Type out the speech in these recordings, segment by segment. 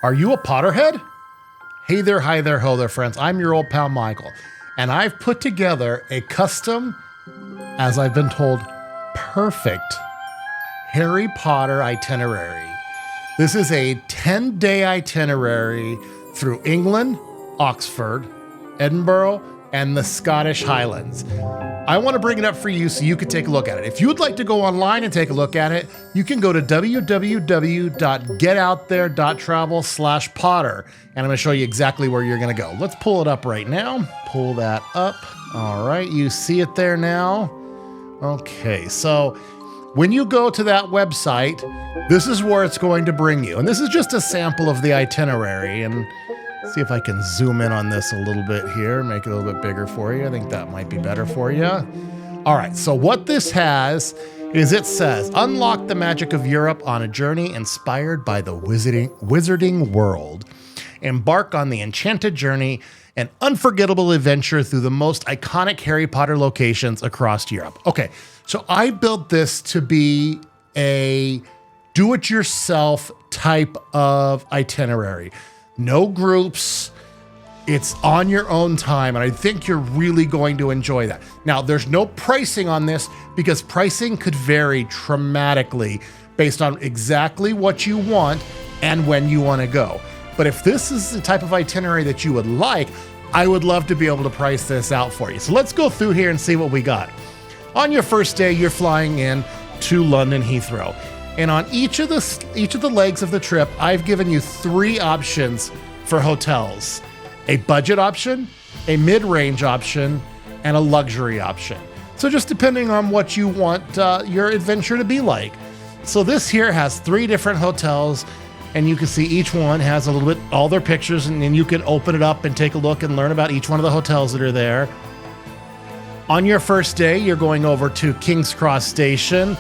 Are you a Potterhead? Hey there, hi there, ho there, friends. I'm your old pal Michael, and I've put together a custom, as I've been told, perfect Harry Potter itinerary. This is a 10-day itinerary through England, Oxford, Edinburgh, and the Scottish Highlands. I want to bring it up for you so you can take a look at it. If you would like to go online and take a look at it, you can go to www.getouthere.travel/Potter, and I'm going to show you exactly where you're going to go. Let's pull it up right now. Pull that up. All right, you see it there now. Okay, so when you go to that website, this is where it's going to bring you. And this is just a sample of the itinerary. And see if I can zoom in on this a little bit here, make it a little bit bigger for you. I think that might be better for you. All right, so what this has is it says, unlock the magic of Europe on a journey inspired by the wizarding world. Embark on the Enchanted Journey, an unforgettable adventure through the most iconic Harry Potter locations across Europe. Okay, so I built this to be a do-it-yourself type of itinerary. No groups, it's on your own time, and I think you're really going to enjoy that. Now, there's no pricing on this because pricing could vary dramatically based on exactly what you want and when you want to go. But if this is the type of itinerary that you would like, I would love to be able to price this out for you. So let's go through here and see what we got. On your first day, you're flying in to London Heathrow. And on each of the legs of the trip, I've given you 3 options for hotels. A budget option, a mid-range option, and a luxury option. So just depending on what you want your adventure to be like. So this here has 3 different hotels, and you can see each one has a little bit, all their pictures, and then you can open it up and take a look and learn about each one of the hotels that are there. On your first day, you're going over to King's Cross Station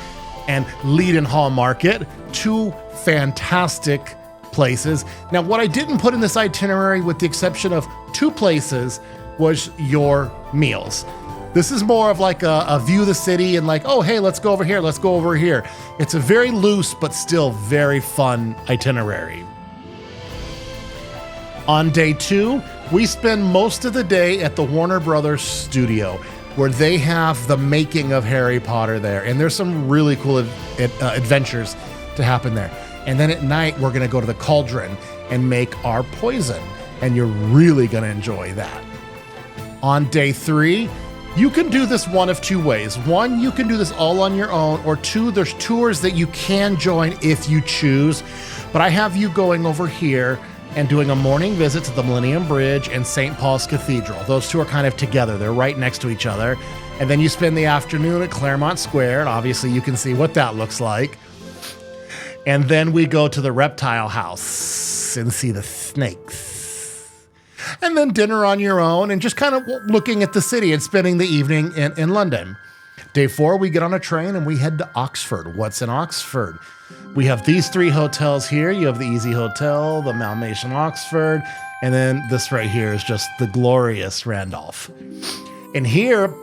and Leadenhall Market, 2 fantastic places. Now, what I didn't put in this itinerary, with the exception of 2 places, was your meals. This is more of like a view of the city and like, oh, hey, let's go over here, let's go over here. It's a very loose but still very fun itinerary. On day 2, we spend most of the day at the Warner Brothers studio, where they have the making of Harry Potter there. And there's some really cool adventures to happen there. And then at night, we're gonna go to the cauldron and make our poison. And you're really gonna enjoy that. On day 3, you can do this one of 2 ways. 1, you can do this all on your own, or 2, there's tours that you can join if you choose. But I have you going over here and doing a morning visit to the Millennium Bridge and St. Paul's Cathedral. Those 2 are kind of together. They're right next to each other. And then you spend the afternoon at Claremont Square, and obviously you can see what that looks like. And then we go to the reptile house and see the snakes. And then dinner on your own and just kind of looking at the city and spending the evening in London. Day 4, we get on a train and we head to Oxford. What's in Oxford? We have these 3 hotels here. You have the Easy Hotel, the Malmation Oxford, and then this right here is just the glorious Randolph. And here,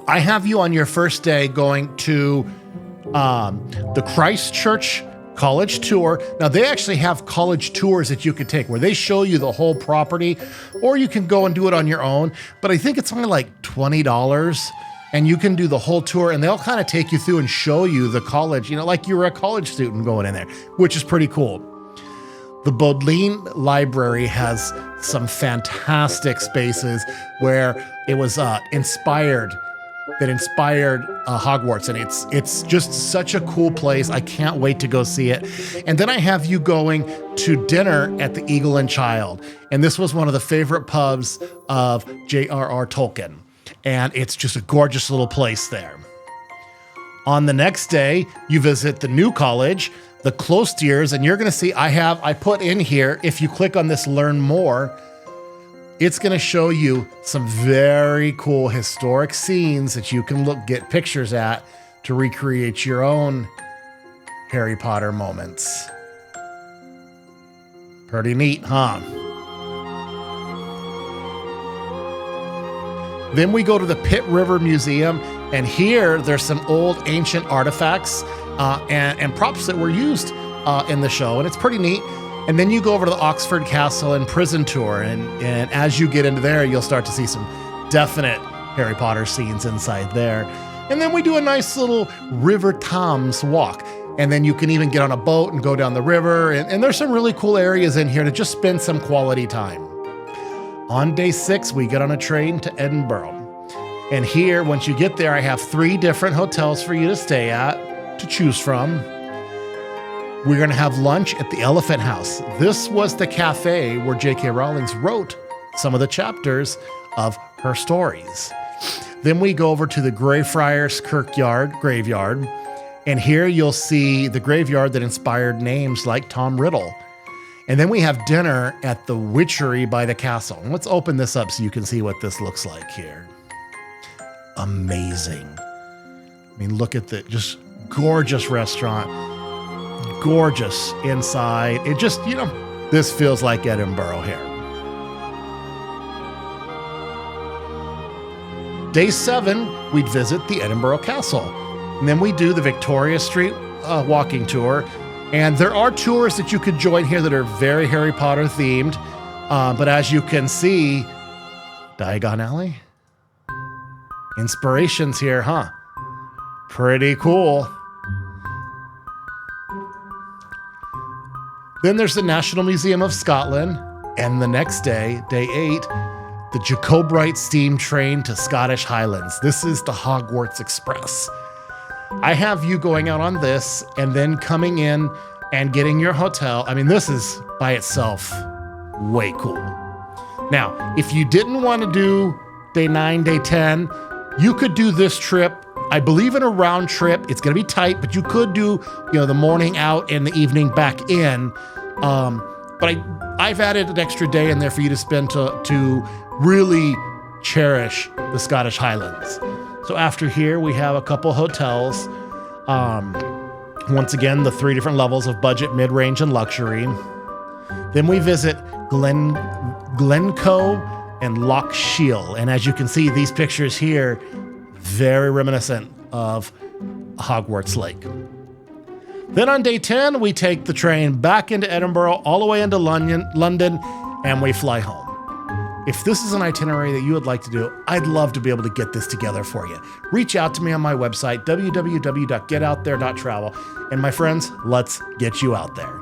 I have you on your first day going to the Christchurch College Tour. Now, they actually have college tours that you can take where they show you the whole property, or you can go and do it on your own. But I think it's only like $20. And you can do the whole tour, and they'll kind of take you through and show you the college, you know, like you were a college student going in there, which is pretty cool. The Bodleian Library has some fantastic spaces where it was inspired Hogwarts, and it's just such a cool place. I can't wait to go see it. And then I have you going to dinner at the Eagle and Child, and this was one of the favorite pubs of J.R.R. Tolkien. And it's just a gorgeous little place there. On the next day, you visit the new college, the Cloister's, and you're gonna see I put in here, if you click on this Learn More, it's gonna show you some very cool historic scenes that you can get pictures at to recreate your own Harry Potter moments. Pretty neat, huh? Then we go to the Pitt River Museum, and here there's some old ancient artifacts and props that were used in the show, and it's pretty neat. And then you go over to the Oxford Castle and Prison Tour. And as you get into there, you'll start to see some definite Harry Potter scenes inside there. And then we do a nice little River Thames walk. And then you can even get on a boat and go down the river. And there's some really cool areas in here to just spend some quality time. On day 6, we get on a train to Edinburgh. And here, once you get there, I have 3 different hotels for you to stay at, to choose from. We're going to have lunch at the Elephant House. This was the cafe where J.K. Rowling wrote some of the chapters of her stories. Then we go over to the Greyfriars graveyard, and here you'll see the graveyard that inspired names like Tom Riddle. And then we have dinner at the Witchery by the castle. And let's open this up so you can see what this looks like here. Amazing. I mean, look at the just gorgeous restaurant, gorgeous inside. It just, this feels like Edinburgh here. Day 7, we'd visit the Edinburgh Castle. And then we do the Victoria Street walking tour. And there are tours that you could join here that are very Harry Potter themed. But as you can see, Diagon Alley. Inspirations here, huh? Pretty cool. Then there's the National Museum of Scotland. And the next day, day 8, the Jacobite steam train to Scottish Highlands. This is the Hogwarts Express. I have you going out on this and then coming in and getting your hotel. I mean, this is by itself way cool. Now, if you didn't want to do day 9, day 10, you could do this trip. I believe in a round trip. It's going to be tight, but you could do, the morning out and the evening back in. But I've added an extra day in there for you to spend to really cherish the Scottish Highlands. So after here, we have a couple hotels. Once again, the 3 different levels of budget, mid-range, and luxury. Then we visit Glencoe and Loch Shiel. And as you can see, these pictures here, very reminiscent of Hogwarts Lake. Then on day 10, we take the train back into Edinburgh, all the way into London, and we fly home. If this is an itinerary that you would like to do, I'd love to be able to get this together for you. Reach out to me on my website, www.getouththere.travel. And my friends, let's get you out there.